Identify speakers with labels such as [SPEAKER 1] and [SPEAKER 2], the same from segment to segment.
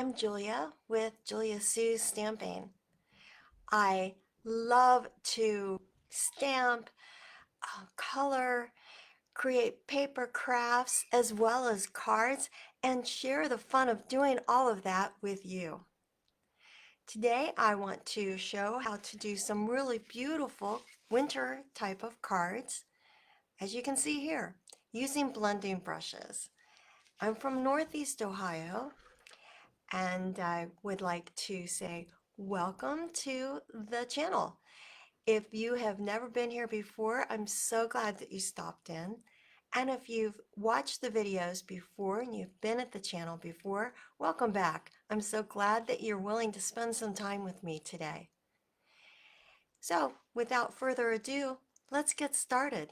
[SPEAKER 1] I'm Julia with Julia Sue's Stamping. I love to stamp, color, create paper crafts as well as cards, and share the fun of doing all of that with you. Today I want to show how to do some really beautiful winter type of cards, as you can see here, using blending brushes. I'm from Northeast Ohio, and I would like to say welcome to the channel. If you have never been here before, I'm so glad that you stopped in. And if you've watched the videos before and you've been at the channel before, welcome back. I'm so glad that you're willing to spend some time with me today. So without further ado, let's get started.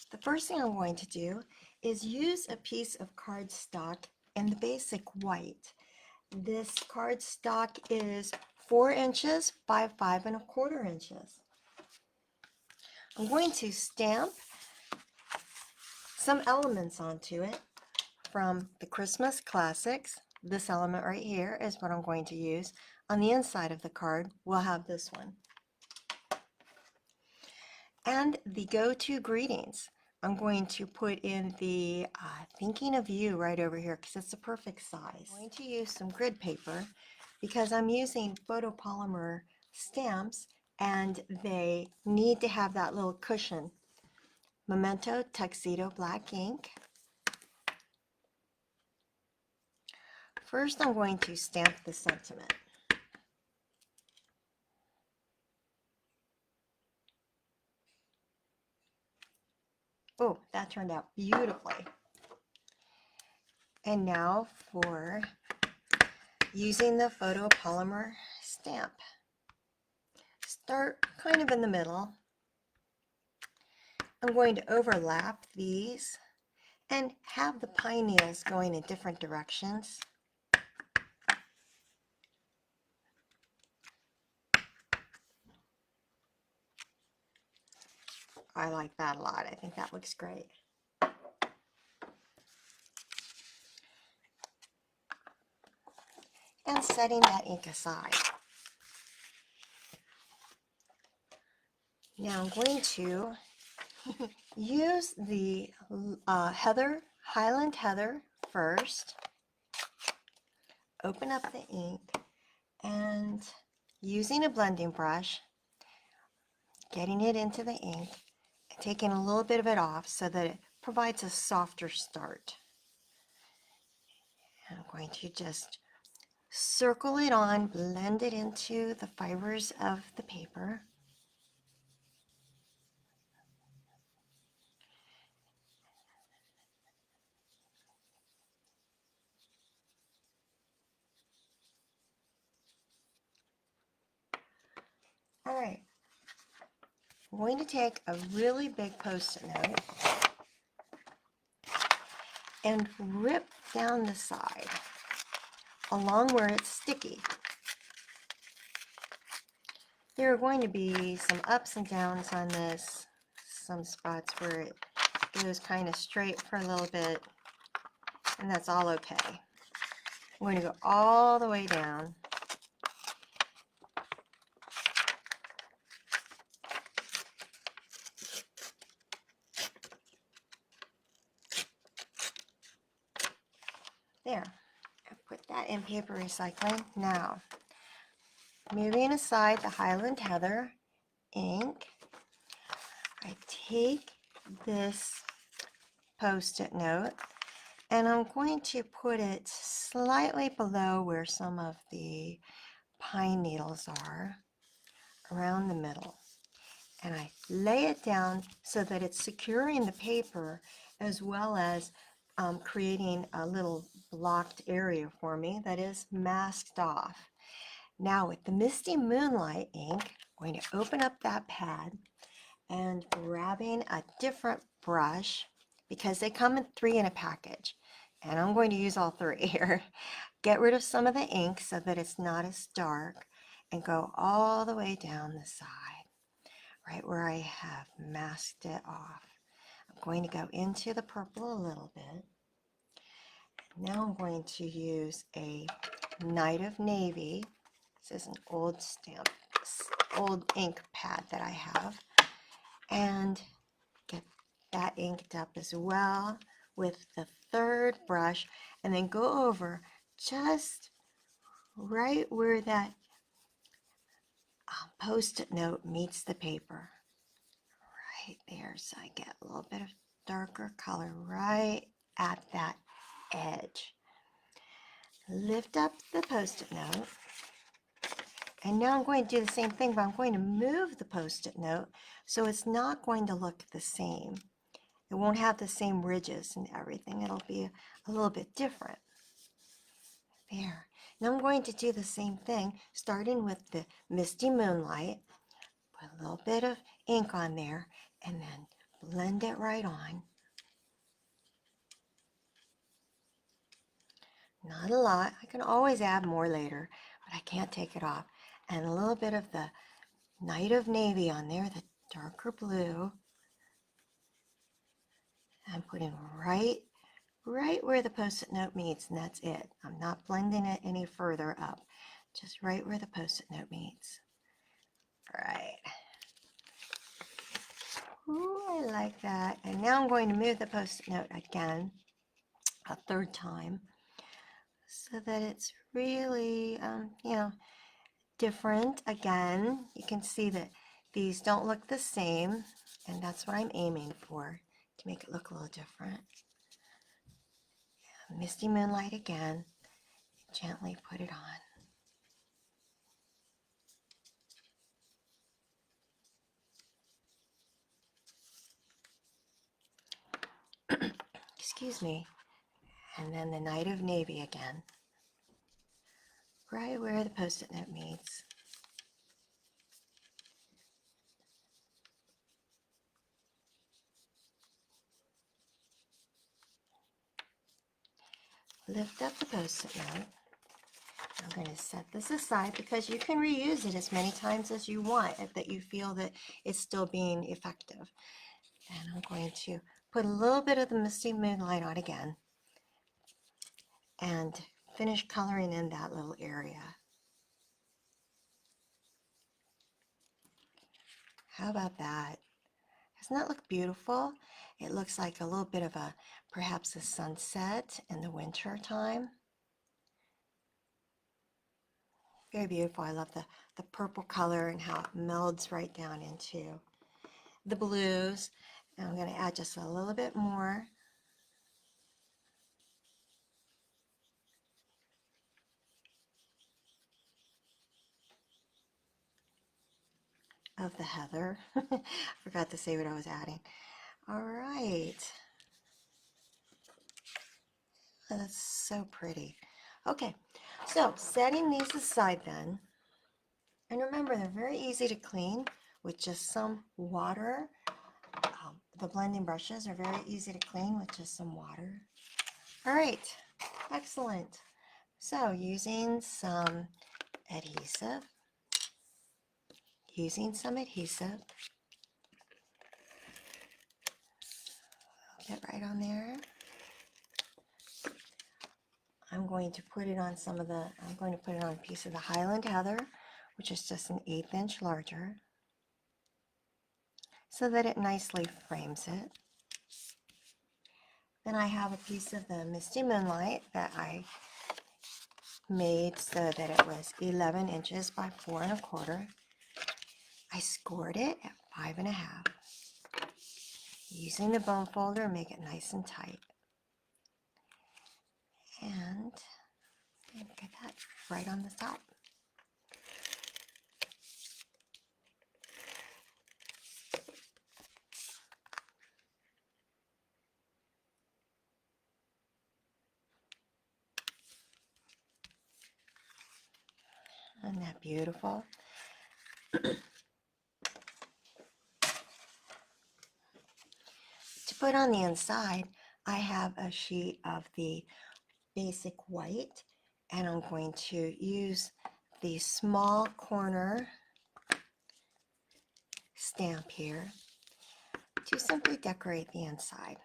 [SPEAKER 1] The first thing I'm going to do is use a piece of cardstock in the basic white. This cardstock is 4 inches by 5¼ inches. I'm going to stamp some elements onto it from the Christmas Classics. This element right here is what I'm going to use. On the inside of the card, we'll have this one. And the go-to greetings. I'm going to put in the thinking of you right over here because it's the perfect size. I'm going to use some grid paper because I'm using photopolymer stamps and they need to have that little cushion. Memento Tuxedo Black ink. First I'm going to stamp the sentiment. Oh, that turned out beautifully. And now for using the photopolymer stamp. Start kind of in the middle. I'm going to overlap these and have the pine needles going in different directions. I like that a lot. I think that looks great. And setting that ink aside. Now I'm going to use the Highland Heather first. Open up the ink and using a blending brush, getting it into the ink, and taking a little bit of it off so that it provides a softer start. And I'm going to just circle it on, blend it into the fibers of the paper. All right, I'm going to take a really big Post-it note and rip down the side along where it's sticky. There are going to be some ups and downs on this, some spots where it goes kind of straight for a little bit, and that's all okay. I'm going to go all the way down. There, I put that in paper recycling. Now, moving aside the Highland Heather ink, I take this Post-it note and I'm going to put it slightly below where some of the pine needles are, around the middle. And I lay it down so that it's securing the paper as well as creating a little blocked area for me that is masked off. Now with the Misty Moonlight ink, I'm going to open up that pad and grabbing a different brush because they come in 3 in a package. And I'm going to use all 3 here. Get rid of some of the ink so that it's not as dark and go all the way down the side, right where I have masked it off. I'm going to go into the purple a little bit. Now I'm going to use a Night of Navy. This is an old stamp, old ink pad that I have, and get that inked up as well with the third brush, and then go over just right where that post-it note meets the paper. Right there, so I get a little bit of darker color right at that edge. Lift up the post-it note, and now I'm going to do the same thing, but I'm going to move the post-it note so it's not going to look the same. It won't have the same ridges and everything. It'll be a little bit different. There. Now I'm going to do the same thing, starting with the Misty Moonlight. Put a little bit of ink on there, and then blend it right on. Not a lot. I can always add more later, but I can't take it off. And a little bit of the Night of Navy on there, the darker blue. I'm putting right where the post-it note meets, and that's it. I'm not blending it any further up, just right where the post-it note meets. Right. Ooh, I like that. And now I'm going to move the post-it note again, a third time, so that it's really, different. Again, you can see that these don't look the same, and that's what I'm aiming for, to make it look a little different. Misty Moonlight again, gently put it on. Excuse me. And then the Night of Navy again, right where the post-it note meets. Lift up the post-it note. I'm going to set this aside because you can reuse it as many times as you want if that you feel that it's still being effective. And I'm going to put a little bit of the Misty Moonlight on again and finish coloring in that little area. How about that? Doesn't that look beautiful? It looks like a little bit of perhaps a sunset in the winter time. Very beautiful. I love the purple color and how it melds right down into the blues. And I'm going to add just a little bit more. Of the heather. Forgot to say what I was adding. All right. Oh, that's so pretty. Okay, so setting these aside then. And remember, they're very easy to clean with just some water. The blending brushes are very easy to clean with just some water. All right, excellent. So using some adhesive, get right on there. I'm going to put it on a piece of the Highland Heather, which is just an 1/8 inch larger, so that it nicely frames it. Then I have a piece of the Misty Moonlight that I made so that it was 11 inches by 4 1/4. I scored it at 5 1/2. Using the bone folder, make it nice and tight. And get that right on the top. Isn't that beautiful? To put on the inside, I have a sheet of the basic white, and I'm going to use the small corner stamp here to simply decorate the inside.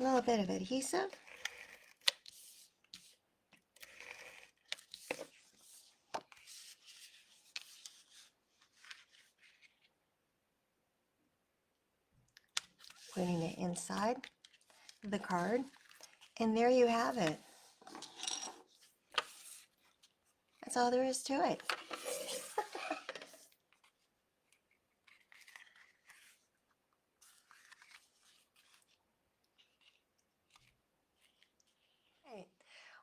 [SPEAKER 1] a little bit of adhesive. Putting it inside the card, and there you have it. That's all there is to it. Right.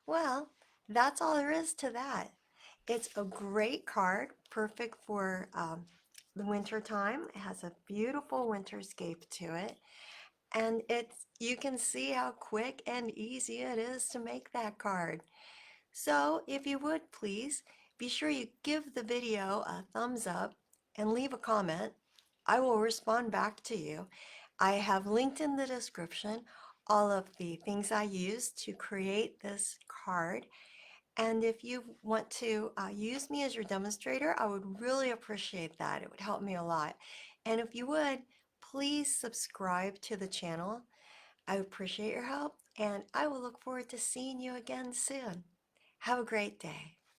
[SPEAKER 1] Well, that's all there is to that. It's a great card, perfect for the winter time. It has a beautiful winterscape to it. And you can see how quick and easy it is to make that card. So if you would please, be sure you give the video a thumbs up and leave a comment. I will respond back to you. I have linked in the description all of the things I used to create this card. And if you want to use me as your demonstrator, I would really appreciate that. It would help me a lot. And if you would, please subscribe to the channel. I appreciate your help, and I will look forward to seeing you again soon. Have a great day.